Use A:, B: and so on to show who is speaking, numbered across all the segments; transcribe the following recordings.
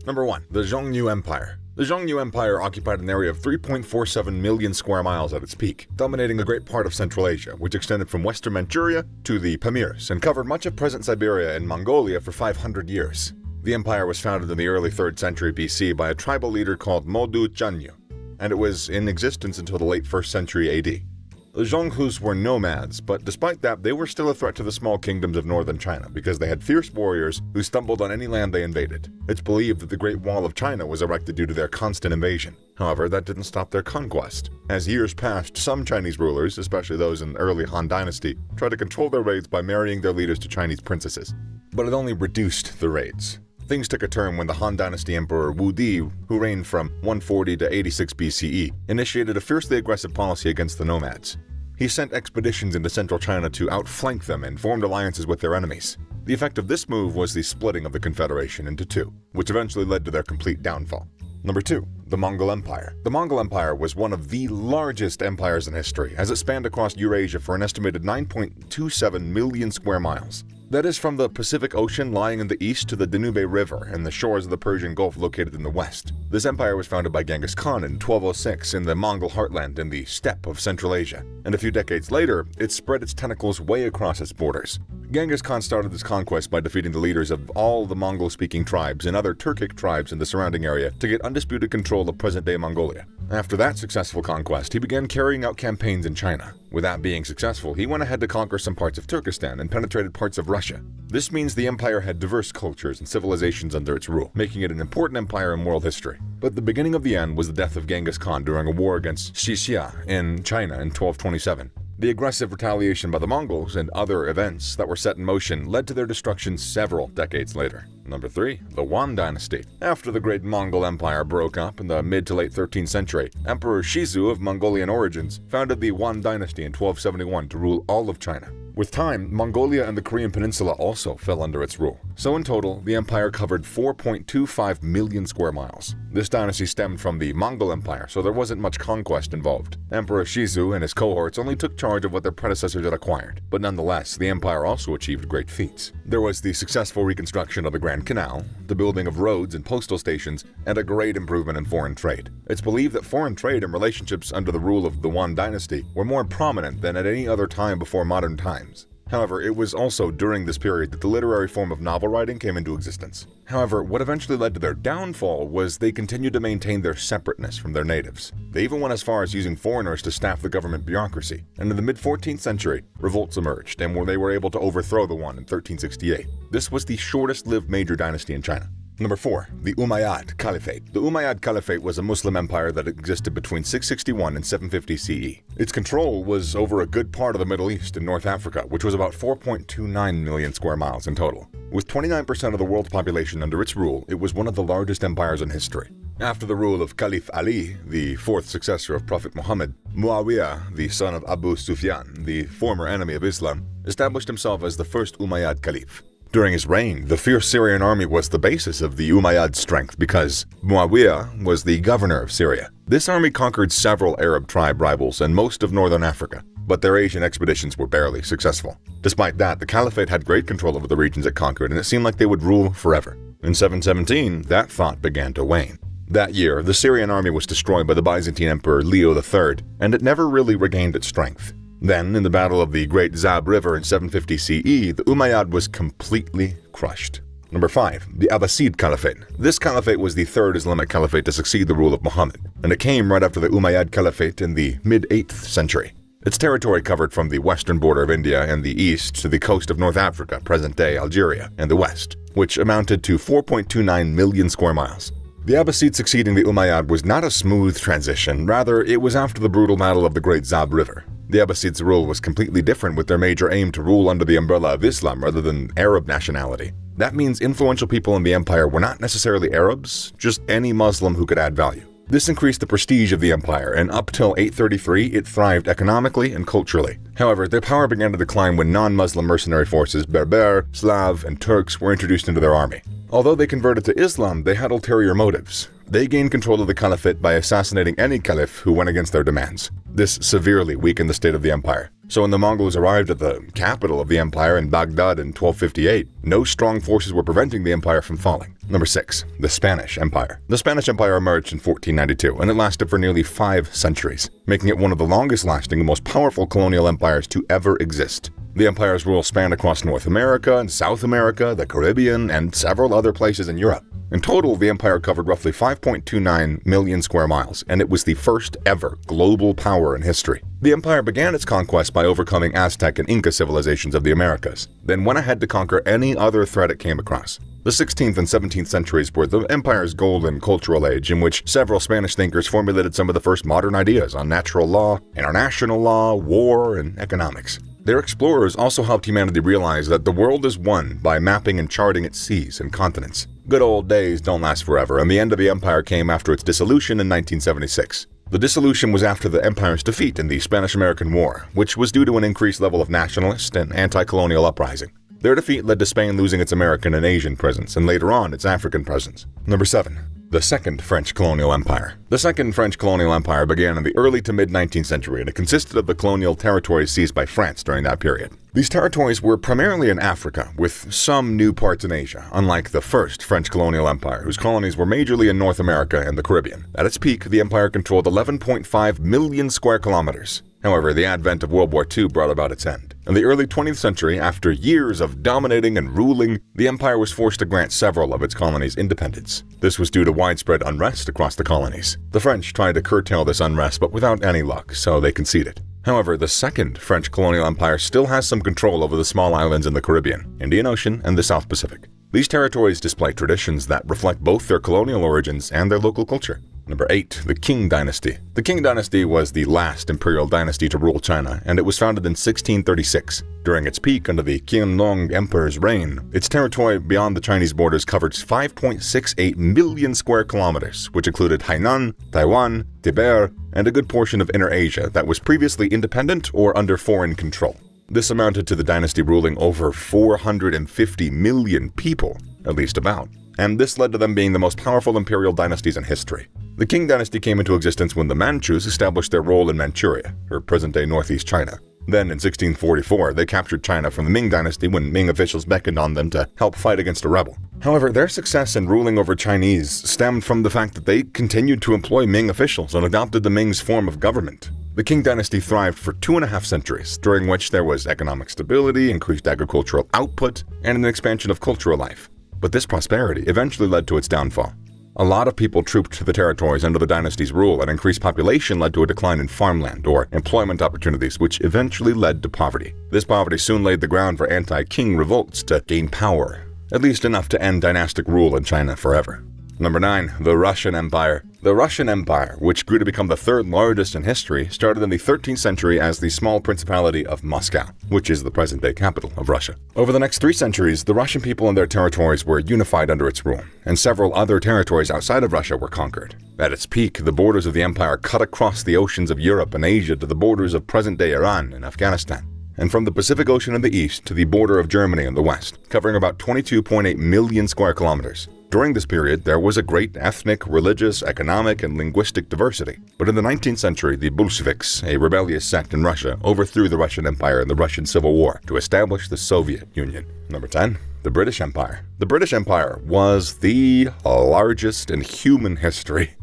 A: Number 1. The Xiongnu Empire. The Xiongnu Empire occupied an area of 3.47 million square miles at its peak, dominating a great part of Central Asia, which extended from western Manchuria to the Pamirs and covered much of present Siberia and Mongolia for 500 years. The empire was founded in the early 3rd century BC by a tribal leader called Modu Chanyu, and it was in existence until the late 1st century AD. The Xionghu's were nomads, but despite that, they were still a threat to the small kingdoms of northern China because they had fierce warriors who stumbled on any land they invaded. It's believed that the Great Wall of China was erected due to their constant invasion. However, that didn't stop their conquest. As years passed, some Chinese rulers, especially those in the early Han Dynasty, tried to control their raids by marrying their leaders to Chinese princesses. But it only reduced the raids. Things took a turn when the Han Dynasty Emperor Wu Di, who reigned from 140 to 86 BCE, initiated a fiercely aggressive policy against the nomads. He sent expeditions into central China to outflank them and formed alliances with their enemies. The effect of this move was the splitting of the Confederation into two, which eventually led to their complete downfall. Number 2. The Mongol Empire. The Mongol Empire was one of the largest empires in history, as it spanned across Eurasia for an estimated 9.27 million square miles. That is from the Pacific Ocean lying in the east to the Danube River and the shores of the Persian Gulf located in the west. This empire was founded by Genghis Khan in 1206 in the Mongol heartland in the steppe of Central Asia, and a few decades later, it spread its tentacles way across its borders. Genghis Khan started this conquest by defeating the leaders of all the Mongol-speaking tribes and other Turkic tribes in the surrounding area to get undisputed control of present-day Mongolia. After that successful conquest, he began carrying out campaigns in China. With that being successful, he went ahead to conquer some parts of Turkestan and penetrated parts of Russia. This means the empire had diverse cultures and civilizations under its rule, making it an important empire in world history. But the beginning of the end was the death of Genghis Khan during a war against Xixia in China in 1227. The aggressive retaliation by the Mongols and other events that were set in motion led to their destruction several decades later. Number 3. The Yuan Dynasty. After the great Mongol Empire broke up in the mid to late 13th century, Emperor Shizu of Mongolian origins founded the Yuan Dynasty in 1271 to rule all of China. With time, Mongolia and the Korean Peninsula also fell under its rule. So in total, the empire covered 4.25 million square miles. This dynasty stemmed from the Mongol Empire, so there wasn't much conquest involved. Emperor Shizu and his cohorts only took charge of what their predecessors had acquired, but nonetheless, the empire also achieved great feats. There was the successful reconstruction of the Grand Canal, the building of roads and postal stations, and a great improvement in foreign trade. It's believed that foreign trade and relationships under the rule of the Yuan Dynasty were more prominent than at any other time before modern times. However, it was also during this period that the literary form of novel writing came into existence. However, what eventually led to their downfall was they continued to maintain their separateness from their natives. They even went as far as using foreigners to staff the government bureaucracy, and in the mid-14th century, revolts emerged, and they were able to overthrow the Yuan in 1368. This was the shortest-lived major dynasty in China. Number 4. The Umayyad Caliphate. The Umayyad Caliphate was a Muslim empire that existed between 661 and 750 CE. Its control was over a good part of the Middle East and North Africa, which was about 4.29 million square miles in total. With 29% of the world's population under its rule, it was one of the largest empires in history. After the rule of Caliph Ali, the fourth successor of Prophet Muhammad, Muawiyah, the son of Abu Sufyan, the former enemy of Islam, established himself as the first Umayyad Caliph. During his reign, the fierce Syrian army was the basis of the Umayyad strength because Muawiyah was the governor of Syria. This army conquered several Arab tribe rivals and most of northern Africa, but their Asian expeditions were barely successful. Despite that, the Caliphate had great control over the regions it conquered, and it seemed like they would rule forever. In 717, that thought began to wane. That year, the Syrian army was destroyed by the Byzantine Emperor Leo III, and it never really regained its strength. Then, in the Battle of the Great Zab River in 750 CE, the Umayyad was completely crushed. Number 5. The Abbasid Caliphate. This caliphate was the third Islamic caliphate to succeed the rule of Muhammad, and it came right after the Umayyad Caliphate in the mid-8th century. Its territory covered from the western border of India and the east to the coast of North Africa, present-day Algeria, and the west, which amounted to 4.29 million square miles. The Abbasid succeeding the Umayyad was not a smooth transition, rather it was after the brutal battle of the Great Zab River. The Abbasids' rule was completely different, with their major aim to rule under the umbrella of Islam rather than Arab nationality. That means influential people in the empire were not necessarily Arabs, just any Muslim who could add value. This increased the prestige of the empire, and up till 833 it thrived economically and culturally. However, their power began to decline when non-Muslim mercenary forces Berber, Slav, and Turks were introduced into their army. Although they converted to Islam, they had ulterior motives. They gained control of the caliphate by assassinating any caliph who went against their demands. This severely weakened the state of the empire. So when the Mongols arrived at the capital of the empire in Baghdad in 1258, no strong forces were preventing the empire from falling. Number 6. The Spanish Empire. The Spanish Empire emerged in 1492, and it lasted for nearly 5 centuries, making it one of the longest-lasting and most powerful colonial empires to ever exist. The empire's rule spanned across North America and South America, the Caribbean, and several other places in Europe. In total, the empire covered roughly 5.29 million square miles, and it was the first ever global power in history. The empire began its conquest by overcoming Aztec and Inca civilizations of the Americas, then went ahead to conquer any other threat it came across. The 16th and 17th centuries were the empire's golden cultural age, in which several Spanish thinkers formulated some of the first modern ideas on natural law, international law, war, and economics. Their explorers also helped humanity realize that the world is won by mapping and charting its seas and continents. Good old days don't last forever, and the end of the empire came after its dissolution in 1976. The dissolution was after the empire's defeat in the Spanish-American War, which was due to an increased level of nationalist and anti-colonial uprising. Their defeat led to Spain losing its American and Asian presence, and later on its African presence. Number 7. The Second French Colonial Empire. The Second French Colonial Empire began in the early to mid-19th century, and it consisted of the colonial territories seized by France during that period. These territories were primarily in Africa, with some new parts in Asia, unlike the First French Colonial Empire, whose colonies were majorly in North America and the Caribbean. At its peak, the empire controlled 11.5 million square kilometers. However, the advent of World War II brought about its end. In the early 20th century, after years of dominating and ruling, the empire was forced to grant several of its colonies independence. This was due to widespread unrest across the colonies. The French tried to curtail this unrest, but without any luck, so they conceded. However, the Second French Colonial Empire still has some control over the small islands in the Caribbean, Indian Ocean, and the South Pacific. These territories display traditions that reflect both their colonial origins and their local culture. Number 8. The Qing Dynasty. The Qing Dynasty was the last imperial dynasty to rule China, and it was founded in 1636. During its peak under the Qianlong Emperor's reign, its territory beyond the Chinese borders covered 5.68 million square kilometers, which included Hainan, Taiwan, Tibet, and a good portion of Inner Asia that was previously independent or under foreign control. This amounted to the dynasty ruling over 450 million people, at least about, and this led to them being the most powerful imperial dynasties in history. The Qing dynasty came into existence when the Manchus established their role in Manchuria, or present-day northeast China. Then, in 1644, they captured China from the Ming dynasty when Ming officials beckoned on them to help fight against a rebel. However, their success in ruling over Chinese stemmed from the fact that they continued to employ Ming officials and adopted the Ming's form of government. The Qing dynasty thrived for 2.5 centuries, during which there was economic stability, increased agricultural output, and an expansion of cultural life. But this prosperity eventually led to its downfall. A lot of people trooped to the territories under the dynasty's rule, and increased population led to a decline in farmland or employment opportunities, which eventually led to poverty. This poverty soon laid the ground for anti-Qing revolts to gain power, at least enough to end dynastic rule in China forever. Number 9. The Russian Empire. The Russian Empire, which grew to become the third largest in history, started in the 13th century as the small principality of Moscow, which is the present-day capital of Russia. Over the next 3 centuries, the Russian people and their territories were unified under its rule, and several other territories outside of Russia were conquered. At its peak, the borders of the empire cut across the oceans of Europe and Asia to the borders of present-day Iran and Afghanistan, and from the Pacific Ocean in the east to the border of Germany in the west, covering about 22.8 million square kilometers. During this period, there was a great ethnic, religious, economic, and linguistic diversity. But in the 19th century, the Bolsheviks, a rebellious sect in Russia, overthrew the Russian Empire in the Russian Civil War to establish the Soviet Union. Number 10. The British Empire. The British Empire was the largest in human history.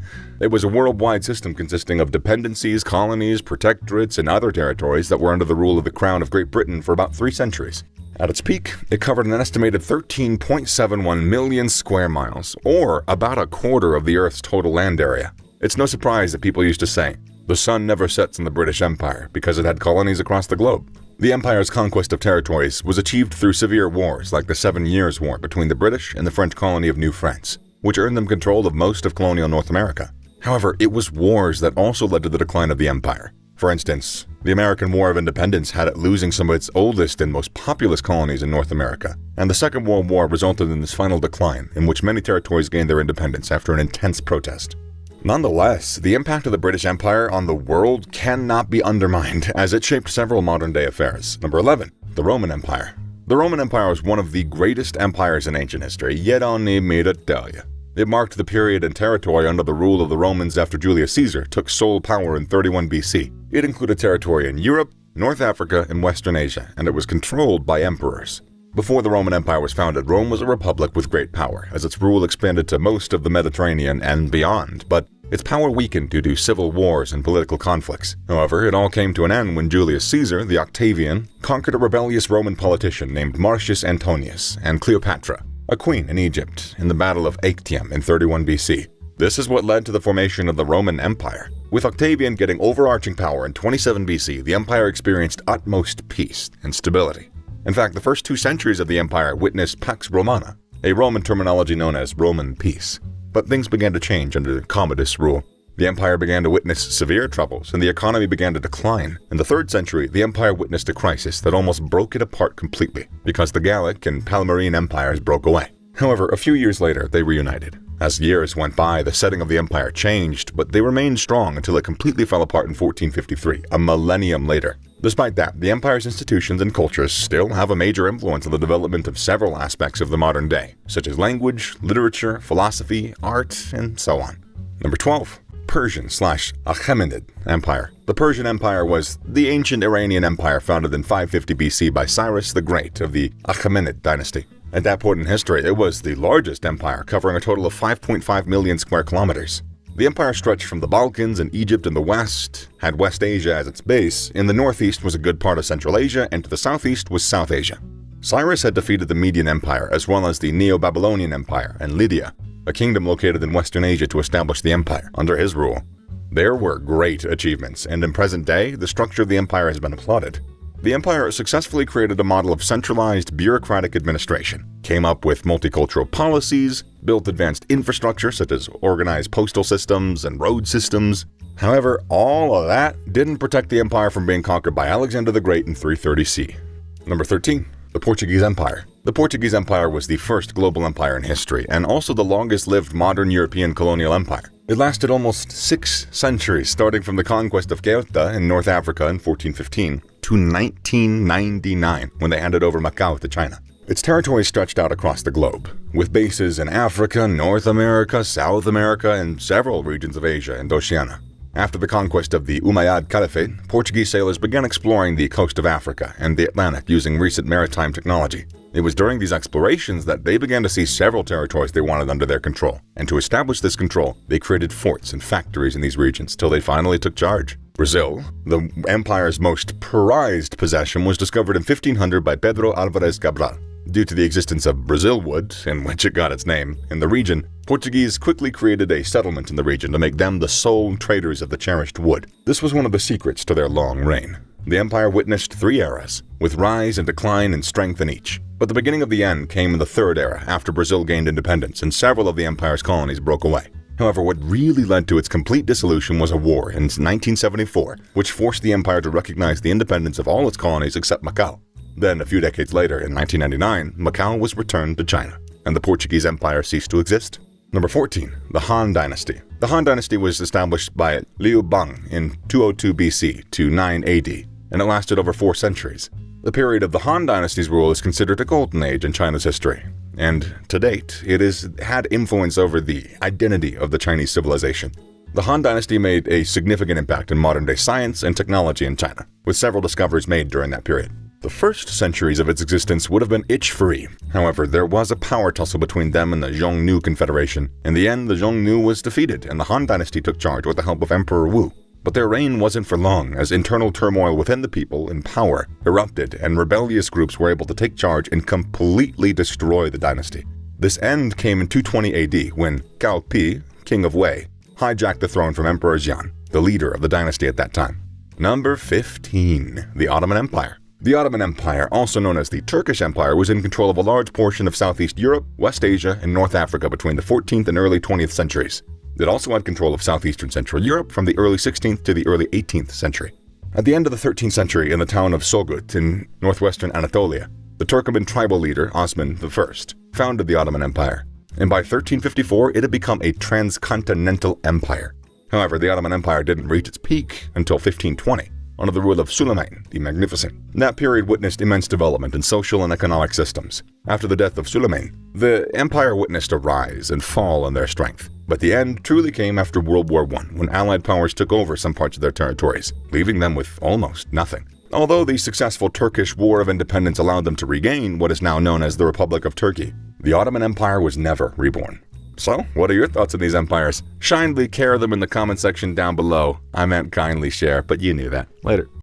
A: It was a worldwide system consisting of dependencies, colonies, protectorates, and other territories that were under the rule of the Crown of Great Britain for about 3 centuries. At its peak, it covered an estimated 13.71 million square miles, or about a quarter of the Earth's total land area. It's no surprise that people used to say, the sun never sets in the British Empire, because it had colonies across the globe. The empire's conquest of territories was achieved through severe wars like the 7 Years' War between the British and the French colony of New France, which earned them control of most of colonial North America. However, it was wars that also led to the decline of the empire. For instance, the American War of Independence had it losing some of its oldest and most populous colonies in North America, and the Second World War resulted in this final decline, in which many territories gained their independence after an intense protest. Nonetheless, the impact of the British Empire on the world cannot be undermined, as it shaped several modern-day affairs. Number 11. The Roman Empire. The Roman Empire was one of the greatest empires in ancient history, yet don't need me to tell you. It marked the period and territory under the rule of the Romans after Julius Caesar took sole power in 31 BC. It included territory in Europe, North Africa, and Western Asia, and it was controlled by emperors. Before the Roman Empire was founded, Rome was a republic with great power, as its rule expanded to most of the Mediterranean and beyond, but its power weakened due to civil wars and political conflicts. However, it all came to an end when Julius Caesar, the Octavian, conquered a rebellious Roman politician named Marcus Antonius and Cleopatra, a queen in Egypt, in the Battle of Actium in 31 BC. This is what led to the formation of the Roman Empire. With Octavian getting overarching power in 27 BC, the empire experienced utmost peace and stability. In fact, the first 2 centuries of the empire witnessed Pax Romana, a Roman terminology known as Roman peace. But things began to change under Commodus' rule. The empire began to witness severe troubles, and the economy began to decline. In the 3rd century, the empire witnessed a crisis that almost broke it apart completely, because the Gallic and Palmyrene empires broke away. However, a few years later, they reunited. As years went by, the setting of the empire changed, but they remained strong until it completely fell apart in 1453, a millennium later. Despite that, the empire's institutions and cultures still have a major influence on the development of several aspects of the modern day, such as language, literature, philosophy, art, and so on. Number 12. Persian/Achaemenid Empire. The Persian Empire was the ancient Iranian empire founded in 550 BC by Cyrus the Great of the Achaemenid dynasty. At that point in history, it was the largest empire, covering a total of 5.5 million square kilometers. The empire stretched from the Balkans and Egypt in the west, had West Asia as its base, in the northeast was a good part of Central Asia, and to the southeast was South Asia. Cyrus had defeated the Median Empire, as well as the Neo-Babylonian Empire and Lydia, a kingdom located in Western Asia, to establish the empire under his rule. There were great achievements, and in present day, the structure of the empire has been applauded. The empire successfully created a model of centralized bureaucratic administration, came up with multicultural policies, built advanced infrastructure such as organized postal systems and road systems. However, all of that didn't protect the empire from being conquered by Alexander the Great in 330 C. Number 13. The Portuguese Empire. The Portuguese Empire was the first global empire in history, and also the longest-lived modern European colonial empire. It lasted almost 6 centuries, starting from the conquest of Ceuta in North Africa in 1415 to 1999, when they handed over Macau to China. Its territory stretched out across the globe, with bases in Africa, North America, South America, and several regions of Asia and Oceania. After the conquest of the Umayyad Caliphate, Portuguese sailors began exploring the coast of Africa and the Atlantic using recent maritime technology. It was during these explorations that they began to see several territories they wanted under their control, and to establish this control, they created forts and factories in these regions till they finally took charge. Brazil, the empire's most prized possession, was discovered in 1500 by Pedro Álvares Cabral. Due to the existence of Brazil wood, in which it got its name, in the region, Portuguese quickly created a settlement in the region to make them the sole traders of the cherished wood. This was one of the secrets to their long reign. The empire witnessed 3 eras, with rise and decline and strength in each. But the beginning of the end came in the 3rd era, after Brazil gained independence and several of the empire's colonies broke away. However, what really led to its complete dissolution was a war in 1974, which forced the empire to recognize the independence of all its colonies except Macau. Then, a few decades later, in 1999, Macau was returned to China, and the Portuguese Empire ceased to exist. Number 14. The Han Dynasty. The Han Dynasty was established by Liu Bang in 202 BC to 9 AD, and it lasted over 4 centuries. The period of the Han Dynasty's rule is considered a golden age in China's history, and to date, it has had influence over the identity of the Chinese civilization. The Han Dynasty made a significant impact in modern-day science and technology in China, with several discoveries made during that period. The first centuries of its existence would have been itch-free. However, there was a power tussle between them and the Xiongnu Confederation. In the end, the Xiongnu was defeated, and the Han Dynasty took charge with the help of Emperor Wu. But their reign wasn't for long, as internal turmoil within the people in power erupted, and rebellious groups were able to take charge and completely destroy the dynasty. This end came in 220 AD, when Cao Pi, king of Wei, hijacked the throne from Emperor Xian, the leader of the dynasty at that time. Number 15. The Ottoman Empire. The Ottoman Empire, also known as the Turkish Empire, was in control of a large portion of Southeast Europe, West Asia, and North Africa between the 14th and early 20th centuries. It also had control of southeastern Central Europe from the early 16th to the early 18th century. At the end of the 13th century, in the town of Sogut in northwestern Anatolia, the Turkoman tribal leader Osman I founded the Ottoman Empire, and by 1354 it had become a transcontinental empire. However, the Ottoman Empire didn't reach its peak until 1520. under the rule of Suleiman the Magnificent. That period witnessed immense development in social and economic systems. After the death of Suleiman, the empire witnessed a rise and fall in their strength. But the end truly came after World War I, when Allied powers took over some parts of their territories, leaving them with almost nothing. Although the successful Turkish War of Independence allowed them to regain what is now known as the Republic of Turkey, the Ottoman Empire was never reborn. So, what are your thoughts on these empires? Kindly share them in the comment section down below. I meant kindly share, but you knew that. Later.